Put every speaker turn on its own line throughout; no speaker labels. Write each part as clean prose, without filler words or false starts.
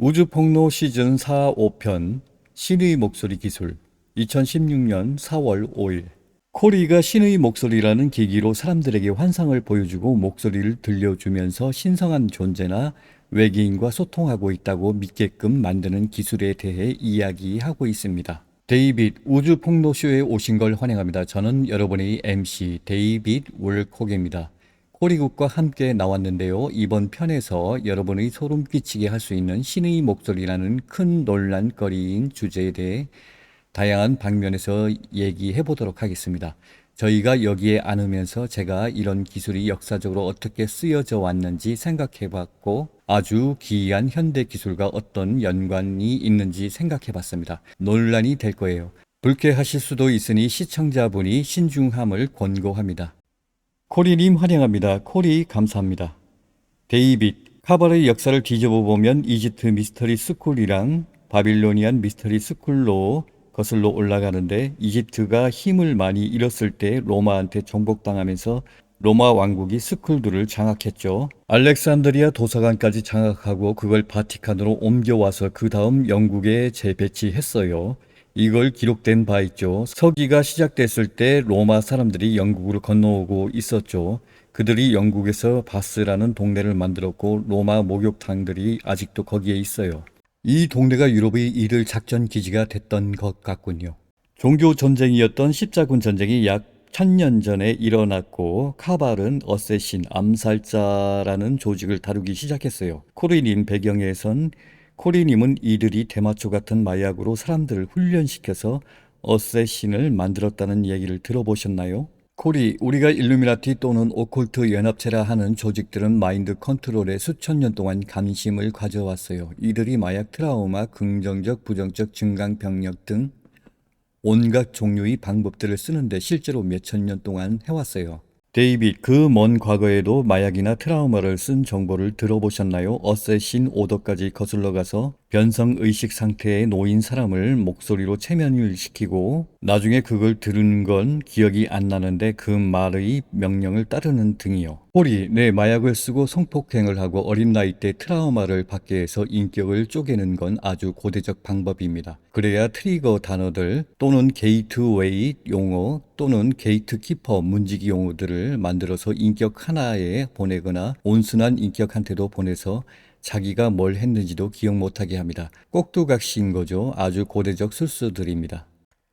우주폭로 시즌 4, 5편 신의 목소리 기술 2016년 4월 5일 코리가 신의 목소리라는 계기로 사람들에게 환상을 보여주고 목소리를 들려주면서 신성한 존재나 외계인과 소통하고 있다고 믿게끔 만드는 기술에 대해 이야기하고 있습니다. 데이빗 우주폭로쇼에 오신 걸 환영합니다. 저는 여러분의 MC 데이빗 월콕입니다. 코리국과 함께 나왔는데요. 이번 편에서 여러분의 소름 끼치게 할 수 있는 신의 목소리라는 큰 논란거리인 주제에 대해 다양한 방면에서 얘기해 보도록 하겠습니다. 저희가 여기에 안으면서 제가 이런 기술이 역사적으로 어떻게 쓰여져 왔는지 생각해 봤고 아주 기이한 현대 기술과 어떤 연관이 있는지 생각해 봤습니다. 논란이 될 거예요. 불쾌하실 수도 있으니 시청자분이 신중함을 권고합니다. 코리님 환영합니다. 코리 감사합니다. 데이빗, 카발의 역사를 뒤집어 보면 이집트 미스터리 스쿨이랑 바빌로니안 미스터리 스쿨로 거슬러 올라가는데 이집트가 힘을 많이 잃었을 때 로마한테 정복당하면서 로마 왕국이 스쿨들을 장악했죠. 알렉산드리아 도서관까지 장악하고 그걸 바티칸으로 옮겨와서 그 다음 영국에 재배치했어요. 이걸 기록된 바 있죠. 서기가 시작됐을 때 로마 사람들이 영국으로 건너오고 있었죠. 그들이 영국에서 바스라는 동네를 만들었고 로마 목욕탕들이 아직도 거기에 있어요. 이 동네가 유럽의 일일 작전 기지가 됐던 것 같군요. 종교 전쟁이었던 십자군 전쟁이 약 1000년 전에 일어났고 카발은 어쌔신, 암살자라는 조직을 다루기 시작했어요. 코리님 배경에선 코리님은 이들이 대마초 같은 마약으로 사람들을 훈련시켜서 어쌔신을 만들었다는 얘기를 들어보셨나요? 코리, 우리가 일루미나티 또는 오컬트 연합체라 하는 조직들은 마인드 컨트롤에 수천 년 동안 관심을 가져왔어요. 이들이 마약 트라우마, 긍정적, 부정적 증강병력 등 온갖 종류의 방법들을 쓰는데 실제로 몇천 년 동안 해왔어요. 데이빗, 그 먼 과거에도 마약이나 트라우마를 쓴 정보를 들어보셨나요? 어쌔신 오더까지 거슬러 가서 변성의식 상태에 놓인 사람을 목소리로 체면을 시키고 나중에 그걸 들은 건 기억이 안 나는데 그 말의 명령을 따르는 등이요. 홀이 내 마약을 쓰고 성폭행을 하고 어린 나이 때 트라우마를 받게 해서 인격을 쪼개는 건 아주 고대적 방법입니다. 그래야 트리거 단어들 또는 게이트웨이 용어 또는 게이트키퍼 문지기 용어들을 만들어서 인격 하나에 보내거나 온순한 인격한테도 보내서 자기가 뭘 했는지도 기억 못하게 합니다. 꼭두각시인 거죠. 아주 고대적 술수들입니다.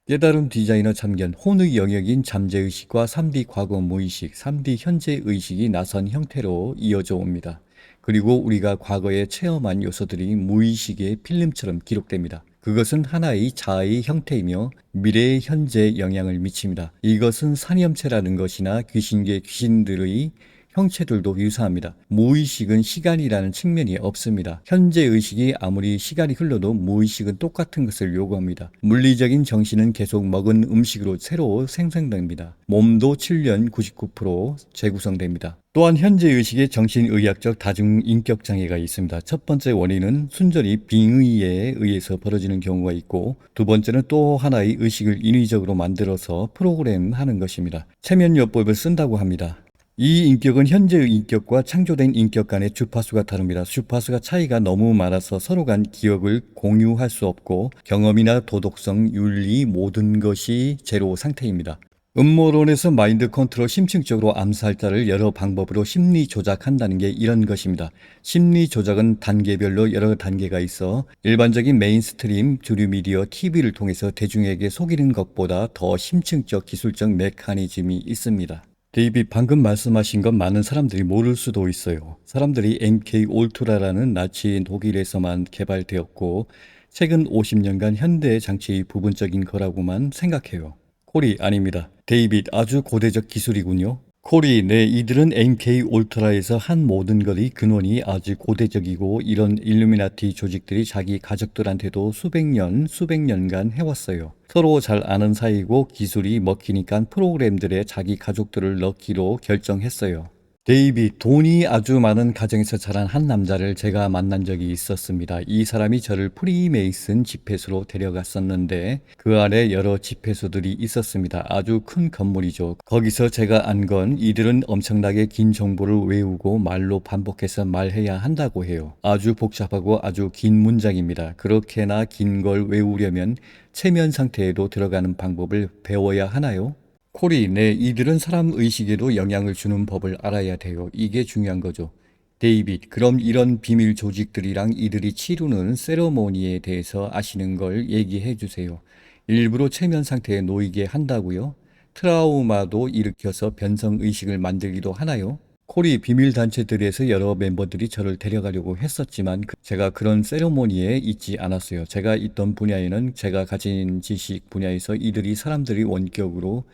깨달음 디자이너 참견, 혼의 영역인 잠재의식과 3D 과거 무의식, 3D 현재의식이 나선 형태로 이어져 옵니다. 그리고 우리가 과거에 체험한 요소들이 무의식의 필름처럼 기록됩니다. 그것은 하나의 자아의 형태이며 미래의 현재에 영향을 미칩니다. 이것은 산염체라는 것이나 귀신계 귀신들의 형체들도 유사합니다. 무의식은 시간이라는 측면이 없습니다. 현재의식이 아무리 시간이 흘러도 무의식은 똑같은 것을 요구합니다. 물리적인 정신은 계속 먹은 음식으로 새로 생성됩니다. 몸도 7년 99% 재구성됩니다. 또한 현재의식에 정신의학적 다중인격장애가 있습니다. 첫 번째 원인은 순전히 빙의에 의해서 벌어지는 경우가 있고 두 번째는 또 하나의 의식을 인위적으로 만들어서 프로그램하는 것입니다. 체면요법을 쓴다고 합니다. 이 인격은 현재의 인격과 창조된 인격 간의 주파수가 다릅니다. 주파수가 차이가 너무 많아서 서로 간 기억을 공유할 수 없고 경험이나 도덕성, 윤리 모든 것이 제로 상태입니다. 음모론에서 마인드 컨트롤 심층적으로 암살자를 여러 방법으로 심리 조작한다는 게 이런 것입니다. 심리 조작은 단계별로 여러 단계가 있어 일반적인 메인스트림 주류 미디어 TV를 통해서 대중에게 속이는 것보다 더 심층적 기술적 메커니즘이 있습니다. 데이빗, 방금 말씀하신 건 많은 사람들이 모를 수도 있어요. 사람들이 MK 울트라라는 나치 독일에서만 개발되었고 최근 50년간 현대 장치의 부분적인 거라고만 생각해요. 코리, 아닙니다. 데이빗, 아주 고대적 기술이군요. 코리, 네, 이들은 MK 울트라에서 한 모든 것의 근원이 아주 고대적이고 이런 일루미나티 조직들이 자기 가족들한테도 수백 년간 해왔어요. 서로 잘 아는 사이고 기술이 먹히니까 프로그램들에 자기 가족들을 넣기로 결정했어요. 데이빗, 돈이 아주 많은 가정에서 자란 한 남자를 제가 만난 적이 있었습니다. 이 사람이 저를 프리메이슨 집회소로 데려갔었는데 그 안에 여러 집회소들이 있었습니다. 아주 큰 건물이죠. 거기서 제가 안 건 이들은 엄청나게 긴 정보를 외우고 말로 반복해서 말해야 한다고 해요. 아주 복잡하고 아주 긴 문장입니다. 그렇게나 긴 걸 외우려면 체면 상태에도 들어가는 방법을 배워야 하나요? 코리, 네, 이들은 사람 의식에도 영향을 주는 법을 알아야 돼요. 이게 중요한 거죠. 데이빗, 그럼 이런 비밀 조직들이랑 이들이 치르는 세러모니에 대해서 아시는 걸 얘기해 주세요. 일부러 체면 상태에 놓이게 한다고요? 트라우마도 일으켜서 변성 의식을 만들기도 하나요? 코리, 비밀 단체들에서 여러 멤버들이 저를 데려가려고 했었지만 제가 그런 세러모니에 있지 않았어요. 제가 있던 분야에는 제가 가진 지식 분야에서 이들이 사람들이 원격으로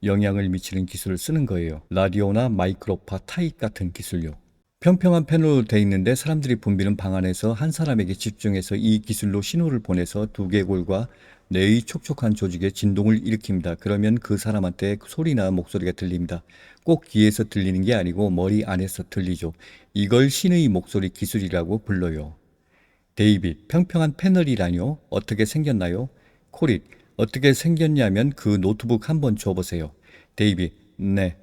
영향을 미치는 기술을 쓰는 거예요. 라디오나 마이크로파 타입 같은 기술요. 평평한 펜으로 돼 있는데 사람들이 붐비는 방 안에서 한 사람에게 집중해서 이 기술로 신호를 보내서 두개골과 뇌의 촉촉한 조직에 진동을 일으킵니다. 그러면 그 사람한테 소리나 목소리가 들립니다. 꼭 귀에서 들리는 게 아니고 머리 안에서 들리죠. 이걸 신의 목소리 기술이라고 불러요. 데이빗, 평평한 패널이라뇨? 어떻게 생겼나요? 코릿, 어떻게 생겼냐면 그 노트북 한번 줘보세요. 데이빗, 네.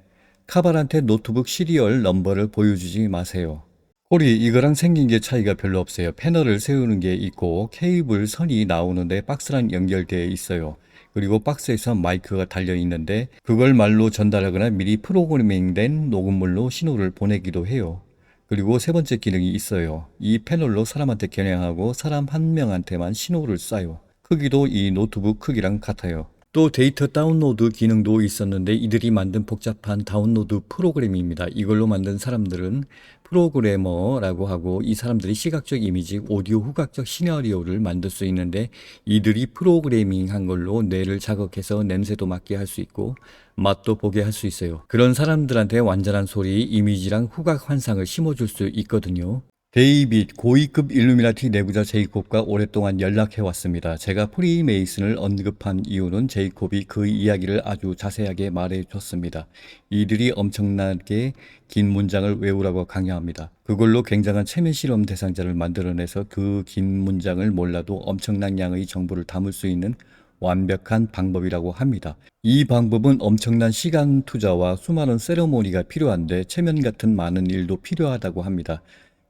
카발한테 노트북 시리얼 넘버를 보여주지 마세요. 코리, 이거랑 생긴 게 차이가 별로 없어요. 패널을 세우는 게 있고 케이블 선이 나오는데 박스랑 연결되어 있어요. 그리고 박스에서 마이크가 달려 있는데 그걸 말로 전달하거나 미리 프로그래밍된 녹음물로 신호를 보내기도 해요. 그리고 세 번째 기능이 있어요. 이 패널로 사람한테 겨냥하고 사람 한 명한테만 신호를 쏴요. 크기도 이 노트북 크기랑 같아요. 또 데이터 다운로드 기능도 있었는데 이들이 만든 복잡한 다운로드 프로그램입니다. 이걸로 만든 사람들은 프로그래머라고 하고 이 사람들이 시각적 이미지, 오디오 후각적 시나리오를 만들 수 있는데 이들이 프로그래밍한 걸로 뇌를 자극해서 냄새도 맡게 할 수 있고 맛도 보게 할 수 있어요. 그런 사람들한테 완전한 소리, 이미지랑 후각 환상을 심어줄 수 있거든요. 데이빗, 고위급 일루미나티 내부자 제이콥과 오랫동안 연락해 왔습니다. 제가 프리메이슨을 언급한 이유는 제이콥이 그 이야기를 아주 자세하게 말해 줬습니다. 이들이 엄청나게 긴 문장을 외우라고 강요합니다. 그걸로 굉장한 체면 실험 대상자를 만들어내서 그 긴 문장을 몰라도 엄청난 양의 정보를 담을 수 있는 완벽한 방법이라고 합니다. 이 방법은 엄청난 시간 투자와 수많은 세러모니가 필요한데 체면 같은 많은 일도 필요하다고 합니다.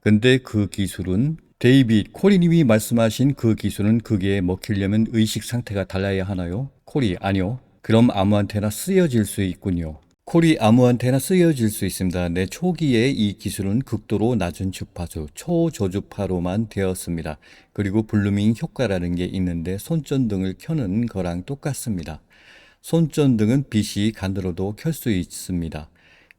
근데 그 기술은 데이빗 코리님이 말씀하신 그 기술은 그게 먹히려면 의식 상태가 달라야 하나요? 코리, 아니요. 그럼 아무한테나 쓰여질 수 있군요. 코리, 아무한테나 쓰여질 수 있습니다. 내 초기에 이 기술은 극도로 낮은 주파수, 초저주파로만 되었습니다. 그리고 블루밍 효과라는 게 있는데 손전등을 켜는 거랑 똑같습니다. 손전등은 빛이 가늘어도 켤 수 있습니다.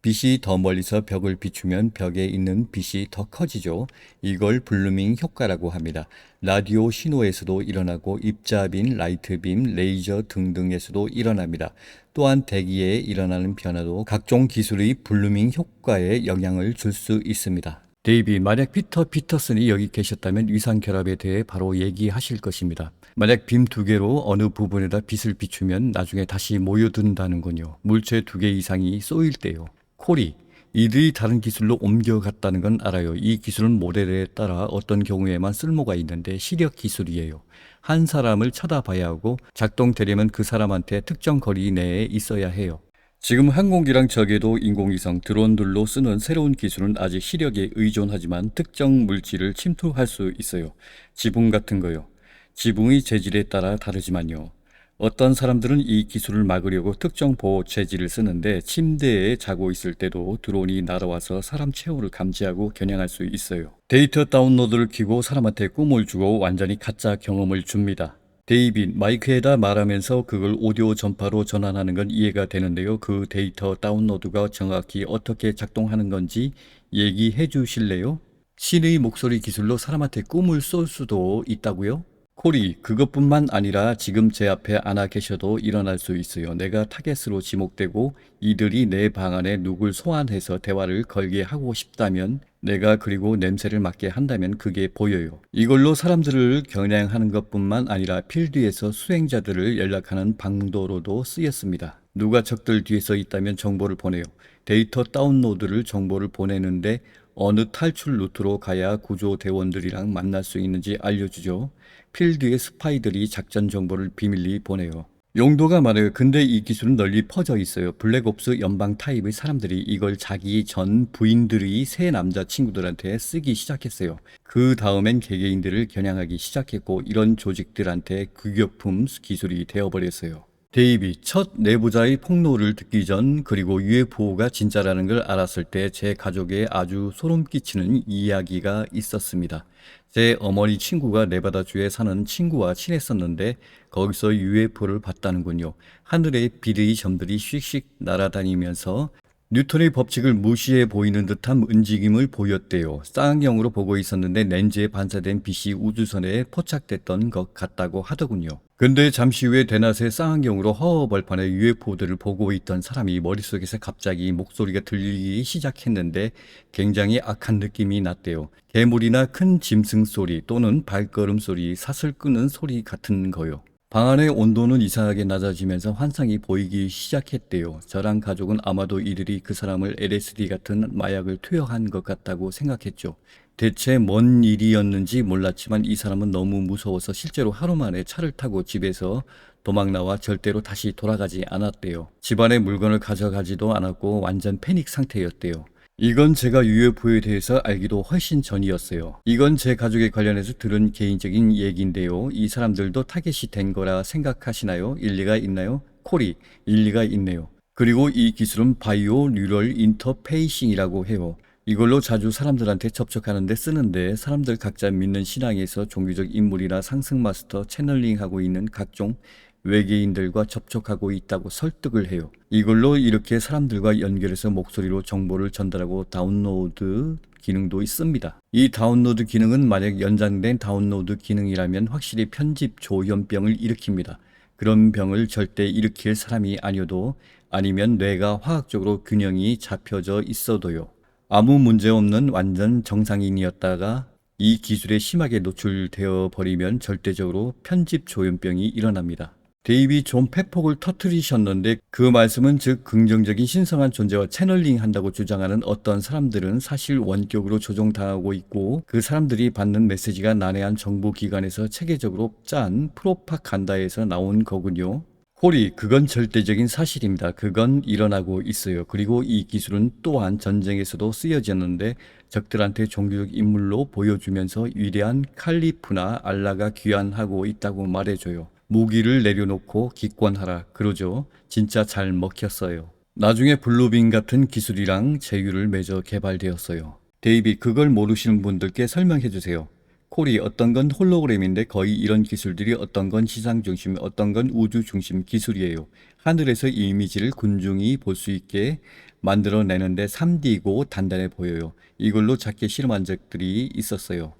빛이 더 멀리서 벽을 비추면 벽에 있는 빛이 더 커지죠. 이걸 블루밍 효과라고 합니다. 라디오 신호에서도 일어나고 입자빔, 라이트빔, 레이저 등등에서도 일어납니다. 또한 대기에 일어나는 변화도 각종 기술의 블루밍 효과에 영향을 줄 수 있습니다. 데이비, 만약 피터 피터슨이 여기 계셨다면 위상 결합에 대해 바로 얘기하실 것입니다. 만약 빔 두 개로 어느 부분에다 빛을 비추면 나중에 다시 모여든다는군요. 물체 두 개 이상이 쏘일 때요. 코리, 이들이 다른 기술로 옮겨갔다는 건 알아요. 이 기술은 모델에 따라 어떤 경우에만 쓸모가 있는데 시력 기술이에요. 한 사람을 쳐다봐야 하고 작동되려면 그 사람한테 특정 거리 내에 있어야 해요. 지금 항공기랑 저궤도 인공위성 드론들로 쓰는 새로운 기술은 아직 시력에 의존하지만 특정 물질을 침투할 수 있어요. 지붕 같은 거요. 지붕의 재질에 따라 다르지만요. 어떤 사람들은 이 기술을 막으려고 특정 보호 재질을 쓰는데 침대에 자고 있을 때도 드론이 날아와서 사람 체온을 감지하고 겨냥할 수 있어요. 데이터 다운로드를 키고 사람한테 꿈을 주고 완전히 가짜 경험을 줍니다. 데이빗, 마이크에다 말하면서 그걸 오디오 전파로 전환하는 건 이해가 되는데요. 그 데이터 다운로드가 정확히 어떻게 작동하는 건지 얘기해 주실래요? 신의 목소리 기술로 사람한테 꿈을 쏠 수도 있다고요? 코리, 그것뿐만 아니라 지금 제 앞에 안아 계셔도 일어날 수 있어요. 내가 타겟으로 지목되고 이들이 내 방 안에 누굴 소환해서 대화를 걸게 하고 싶다면 내가 그리고 냄새를 맡게 한다면 그게 보여요. 이걸로 사람들을 겨냥하는 것뿐만 아니라 필드에서 수행자들을 연락하는 방도로도 쓰였습니다. 누가 적들 뒤에서 있다면 정보를 보내요. 데이터 다운로드를 정보를 보내는데 어느 탈출 루트로 가야 구조대원들이랑 만날 수 있는지 알려주죠. 필드의 스파이들이 작전 정보를 비밀리 보내요. 용도가 많아요. 근데 이 기술은 널리 퍼져 있어요. 블랙옵스 연방 타입의 사람들이 이걸 자기 전 부인들의 새 남자친구들한테 쓰기 시작했어요. 그 다음엔 개개인들을 겨냥하기 시작했고 이런 조직들한테 규격품 기술이 되어버렸어요. 데이비 첫 내부자의 폭로를 듣기 전 그리고 UFO가 진짜라는 걸 알았을 때 제 가족에 아주 소름 끼치는 이야기가 있었습니다. 제 어머니 친구가 네바다주에 사는 친구와 친했었는데 거기서 UFO를 봤다는군요. 하늘에 비리의 점들이 씩씩 날아다니면서 뉴턴의 법칙을 무시해 보이는 듯한 움직임을 보였대요. 쌍안경으로 보고 있었는데 렌즈에 반사된 빛이 우주선에 포착됐던 것 같다고 하더군요. 근데 잠시 후에 대낮에 쌍안경으로 허허벌판에 UFO들을 보고 있던 사람이 머릿속에서 갑자기 목소리가 들리기 시작했는데 굉장히 악한 느낌이 났대요. 괴물이나 큰 짐승 소리 또는 발걸음 소리, 사슬 끄는 소리 같은 거요. 방 안의 온도는 이상하게 낮아지면서 환상이 보이기 시작했대요. 저랑 가족은 아마도 이들이 그 사람을 LSD 같은 마약을 투여한 것 같다고 생각했죠. 대체 뭔 일이었는지 몰랐지만 이 사람은 너무 무서워서 실제로 하루 만에 차를 타고 집에서 도망 나와 절대로 다시 돌아가지 않았대요. 집안의 물건을 가져가지도 않았고 완전 패닉 상태였대요. 이건 제가 UFO에 대해서 알기도 훨씬 전이었어요. 이건 제 가족에 관련해서 들은 개인적인 얘기인데요. 이 사람들도 타겟이 된 거라 생각하시나요? 일리가 있나요? 코리, 일리가 있네요. 그리고 이 기술은 바이오 뉴럴 인터페이싱이라고 해요. 이걸로 자주 사람들한테 접촉하는데 쓰는데 사람들 각자 믿는 신앙에서 종교적 인물이나 상승 마스터 채널링하고 있는 각종 외계인들과 접촉하고 있다고 설득을 해요. 이걸로 이렇게 사람들과 연결해서 목소리로 정보를 전달하고 다운로드 기능도 있습니다. 이 다운로드 기능은 만약 연장된 다운로드 기능이라면 확실히 편집 조현병을 일으킵니다. 그런 병을 절대 일으킬 사람이 아니어도 아니면 뇌가 화학적으로 균형이 잡혀져 있어도요. 아무 문제 없는 완전 정상인이었다가 이 기술에 심하게 노출되어 버리면 절대적으로 편집 조현병이 일어납니다. 데이비 존 페폭을 터뜨리셨는데 그 말씀은 즉 긍정적인 신성한 존재와 채널링 한다고 주장하는 어떤 사람들은 사실 원격으로 조종당하고 있고 그 사람들이 받는 메시지가 난해한 정보기관에서 체계적으로 짠 프로파간다에서 나온 거군요. 홀이 그건 절대적인 사실입니다. 그건 일어나고 있어요. 그리고 이 기술은 또한 전쟁에서도 쓰여졌는데 적들한테 종교적 인물로 보여주면서 위대한 칼리프나 알라가 귀환하고 있다고 말해줘요. 무기를 내려놓고 기권하라 그러죠. 진짜 잘 먹혔어요. 나중에 블루빈 같은 기술이랑 제휴를 맺어 개발되었어요. 데이비 그걸 모르시는 분들께 설명해 주세요. 콜이 어떤 건 홀로그램인데 거의 이런 기술들이 어떤 건 시상 중심, 어떤 건 우주 중심 기술이에요. 하늘에서 이 이미지를 군중이 볼 수 있게 만들어내는데 3D고 단단해 보여요. 이걸로 작게 실험한 적들이 있었어요.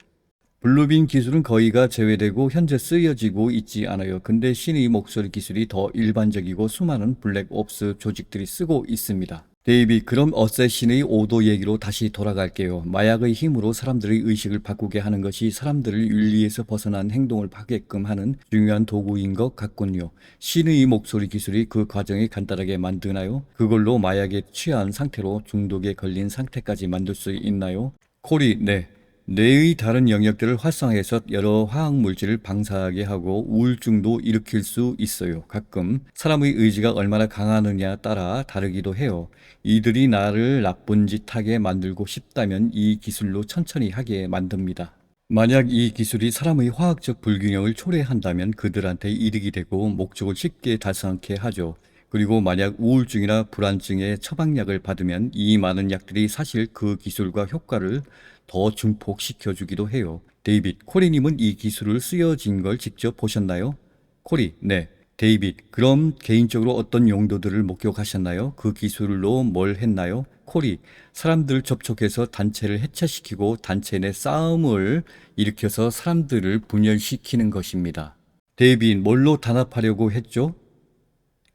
블루빈 기술은 거의가 제외되고 현재 쓰여지고 있지 않아요. 근데 신의 목소리 기술이 더 일반적이고 수많은 블랙옵스 조직들이 쓰고 있습니다. 데이비, 그럼 어쌔신의 5도 얘기로 다시 돌아갈게요. 마약의 힘으로 사람들의 의식을 바꾸게 하는 것이 사람들을 윤리에서 벗어난 행동을 하게끔 하는 중요한 도구인 것 같군요. 신의 목소리 기술이 그 과정을 간단하게 만드나요? 그걸로 마약에 취한 상태로 중독에 걸린 상태까지 만들 수 있나요? 콜이, 네. 뇌의 다른 영역들을 활성화해서 여러 화학물질을 방사하게 하고 우울증도 일으킬 수 있어요. 가끔 사람의 의지가 얼마나 강하느냐에 따라 다르기도 해요. 이들이 나를 나쁜 짓 하게 만들고 싶다면 이 기술로 천천히 하게 만듭니다. 만약 이 기술이 사람의 화학적 불균형을 초래한다면 그들한테 이득이 되고 목적을 쉽게 달성하게 하죠. 그리고 만약 우울증이나 불안증에 처방약을 받으면 이 많은 약들이 사실 그 기술과 효과를 더 증폭시켜주기도 해요. 데이빗, 코리님은 이 기술을 쓰여진 걸 직접 보셨나요? 코리, 네. 데이빗, 그럼 개인적으로 어떤 용도들을 목격하셨나요? 그 기술로 뭘 했나요? 코리, 사람들을 접촉해서 단체를 해체시키고 단체 내 싸움을 일으켜서 사람들을 분열시키는 것입니다. 데이빗, 뭘로 단합하려고 했죠?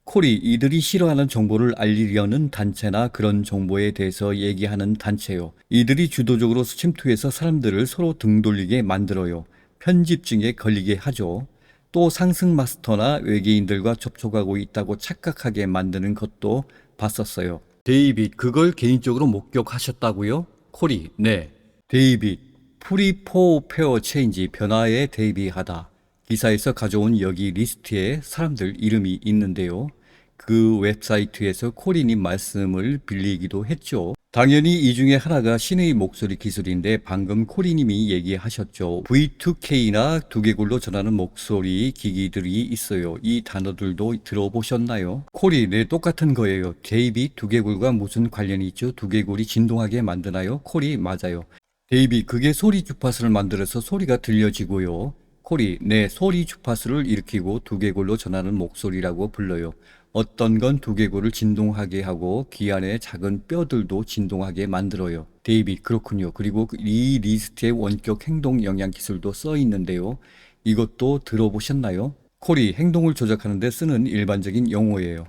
콜이 이들이 싫어하는 정보를 알리려는 단체나 그런 정보에 대해서 얘기하는 단체요. 이들이 주도적으로 침투해서 사람들을 서로 등 돌리게 만들어요. 편집증에 걸리게 하죠. 또 상승 마스터나 외계인들과 접촉하고 있다고 착각하게 만드는 것도 봤었어요. 데이빗, 그걸 개인적으로 목격하셨다고요? 코리, 네. 데이빗, 프리포 페어 체인지, 변화에 대비하다. 기사에서 가져온 여기 리스트에 사람들 이름이 있는데요. 그 웹사이트에서 코리님 말씀을 빌리기도 했죠. 당연히 이 중에 하나가 신의 목소리 기술인데 방금 코리님이 얘기하셨죠. V2K나 두개골로 전하는 목소리 기기들이 있어요. 이 단어들도 들어보셨나요? 코리, 네, 똑같은 거예요. 데이비, 두개골과 무슨 관련이 있죠? 두개골이 진동하게 만드나요? 코리, 맞아요. 데이비, 그게 소리 주파수를 만들어서 소리가 들려지고요. 코리, 네, 소리 주파수를 일으키고 두개골로 전하는 목소리라고 불러요. 어떤 건 두개골을 진동하게 하고 귀 안에 작은 뼈들도 진동하게 만들어요. 데이빗, 그렇군요. 그리고 이 리스트에 원격 행동 영향 기술도 써 있는데요. 이것도 들어보셨나요? 코리, 행동을 조작하는 데 쓰는 일반적인 용어예요.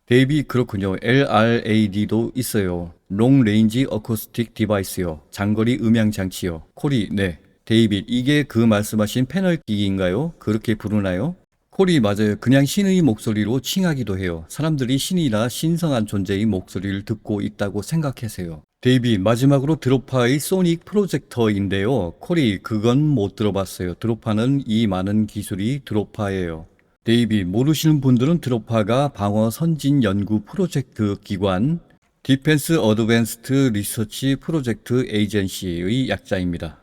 데이빗, 그렇군요. LRAD도 있어요. 롱 레인지 어쿠스틱 디바이스요. 장거리 음향 장치요. 코리, 네. 데이빗, 이게 그 말씀하신 패널 기기인가요? 그렇게 부르나요? 코리, 맞아요. 그냥 신의 목소리로 칭하기도 해요. 사람들이 신이나 신성한 존재의 목소리를 듣고 있다고 생각하세요. 데이빗, 마지막으로 드로파의 소닉 프로젝터인데요. 코리, 그건 못 들어봤어요. 드로파는 이 많은 기술이 드로파예요. 데이빗, 모르시는 분들은 드로파가 방어 선진 연구 프로젝트 기관 디펜스 어드밴스드 리서치 프로젝트 에이전시의 약자입니다.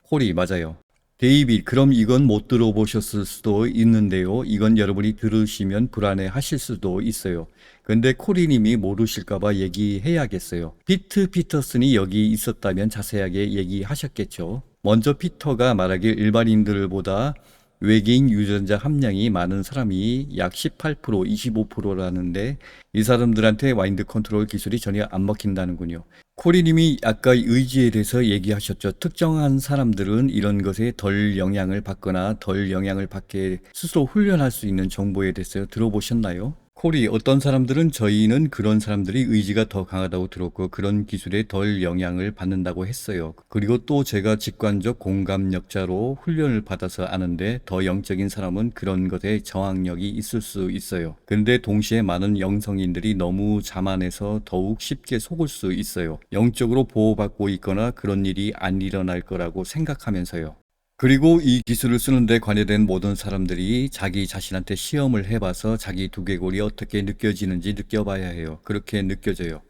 코리, 맞아요. 데이빗, 그럼 이건 못 들어보셨을 수도 있는데요. 이건 여러분이 들으시면 불안해 하실 수도 있어요. 근데 코리님이 모르실까봐 얘기해야겠어요. 피트 피터슨이 여기 있었다면 자세하게 얘기하셨겠죠. 먼저 피터가 말하길 일반인들보다 외계인 유전자 함량이 많은 사람이 약 18%, 25%라는데 이 사람들한테 마인드 컨트롤 기술이 전혀 안 먹힌다는군요. 코리님이 아까 의지에 대해서 얘기하셨죠. 특정한 사람들은 이런 것에 덜 영향을 받거나 덜 영향을 받게 스스로 훈련할 수 있는 정보에 대해서 들어보셨나요? 코리, 어떤 사람들은 저희는 그런 사람들이 의지가 더 강하다고 들었고 그런 기술에 덜 영향을 받는다고 했어요. 그리고 또 제가 직관적 공감력자로 훈련을 받아서 아는데 더 영적인 사람은 그런 것에 저항력이 있을 수 있어요. 근데 동시에 많은 영성인들이 너무 자만해서 더욱 쉽게 속을 수 있어요. 영적으로 보호받고 있거나 그런 일이 안 일어날 거라고 생각하면서요. 그리고 이 기술을 쓰는데 관여된 모든 사람들이 자기 자신한테 시험을 해봐서 자기 두개골이 어떻게 느껴지는지 느껴봐야 해요. 그렇게 느껴져요.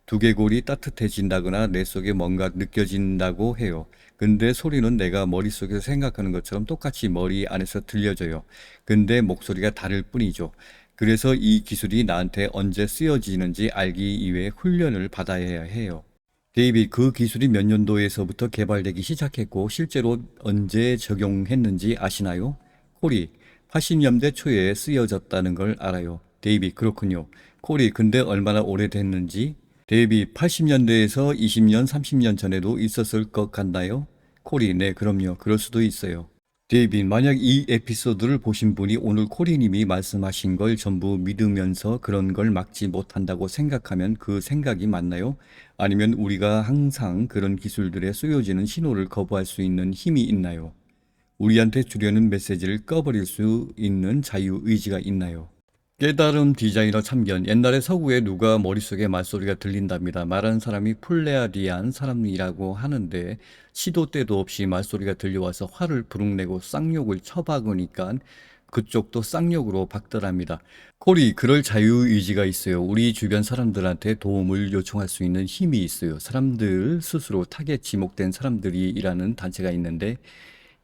두개골이 따뜻해진다거나 내 속에 뭔가 느껴진다고 해요. 근데 소리는 내가 머릿속에서 생각하는 것처럼 똑같이 머리 안에서 들려져요. 근데 목소리가 다를 뿐이죠. 그래서 이 기술이 나한테 언제 쓰여지는지 알기 위해 훈련을 받아야 해요. 데이빗, 그 기술이 몇 년도에서부터 개발되기 시작했고 실제로 언제 적용했는지 아시나요? 코리, 80년대 초에 쓰여졌다는 걸 알아요. 데이빗, 그렇군요. 코리, 근데 얼마나 오래됐는지? 데이빗, 80년대에서 20년, 30년 전에도 있었을 것 같나요? 코리, 네, 그럼요. 그럴 수도 있어요. 데이빗, 만약 이 에피소드를 보신 분이 오늘 코리님이 말씀하신 걸 전부 믿으면서 그런 걸 막지 못한다고 생각하면 그 생각이 맞나요? 아니면 우리가 항상 그런 기술들에 쏘여지는 신호를 거부할 수 있는 힘이 있나요? 우리한테 주려는 메시지를 꺼버릴 수 있는 자유의지가 있나요? 깨달음 디자이너 참견. 옛날에 서구에 누가 머릿속에 말소리가 들린답니다. 말하는 사람이 플레아디안 사람이라고 하는데 시도 때도 없이 말소리가 들려와서 화를 부릉내고 쌍욕을 쳐박으니까 그쪽도 쌍욕으로 박더랍니다. 코리, 그럴 자유의지가 있어요. 우리 주변 사람들한테 도움을 요청할 수 있는 힘이 있어요. 사람들 스스로 타겟 지목된 사람들이라는 단체가 있는데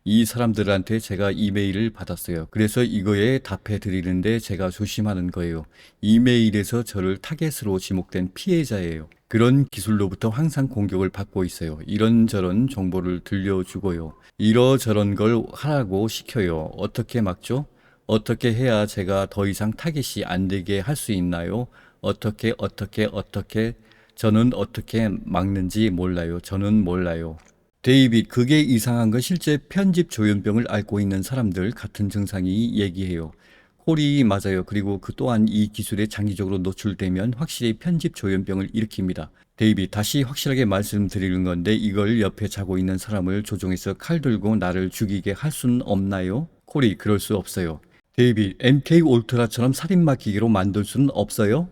이 사람들한테 제가 이메일을 받았어요. 그래서 이거에 답해 드리는데 제가 조심하는 거예요. 이메일에서 저를 타겟으로 지목된 피해자예요. 그런 기술로부터 항상 공격을 받고 있어요. 이런저런 정보를 들려주고요. 이러저런 걸 하라고 시켜요. 어떻게 막죠? 어떻게 해야 제가 더 이상 타겟이 안 되게 할 수 있나요? 어떻게 저는 어떻게 막는지 몰라요. 저는 몰라요. 데이빗, 그게 이상한 건 실제 편집 조현병을 앓고 있는 사람들 같은 증상이 얘기해요. 콜이 맞아요. 그리고 그 또한 이 기술에 장기적으로 노출되면 확실히 편집 조현병을 일으킵니다. 데이빗, 다시 확실하게 말씀드리는 건데 이걸 옆에 자고 있는 사람을 조종해서 칼 들고 나를 죽이게 할 수는 없나요? 콜이, 그럴 수 없어요. 데이빗, MK 울트라처럼 살인마 기계로 만들 수는 없어요?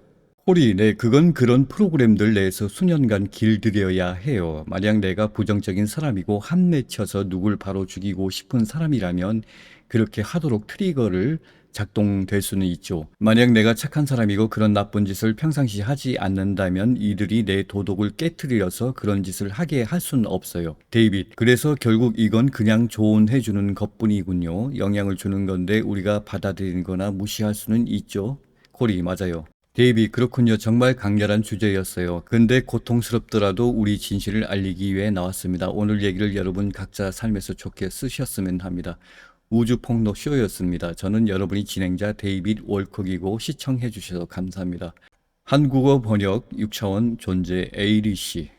콜이, 네, 그건 그런 프로그램들 내에서 수년간 길들여야 해요. 만약 내가 부정적인 사람이고 한 맺혀서 누굴 바로 죽이고 싶은 사람이라면 그렇게 하도록 트리거를 작동될 수는 있죠. 만약 내가 착한 사람이고 그런 나쁜 짓을 평상시 하지 않는다면 이들이 내 도덕을 깨트려서 그런 짓을 하게 할 수는 없어요. 데이빗, 그래서 결국 이건 그냥 조언해주는 것뿐이군요. 영향을 주는 건데 우리가 받아들이는 거나 무시할 수는 있죠. 콜이, 맞아요. 데이비, 그렇군요. 정말 강렬한 주제였어요. 근데 고통스럽더라도 우리 진실을 알리기 위해 나왔습니다. 오늘 얘기를 여러분 각자 삶에서 좋게 쓰셨으면 합니다. 우주폭로 쇼였습니다. 저는 여러분이 진행자 데이빗 월콕이고 시청해 주셔서 감사합니다. 한국어 번역 6차원 존재 에이리 씨.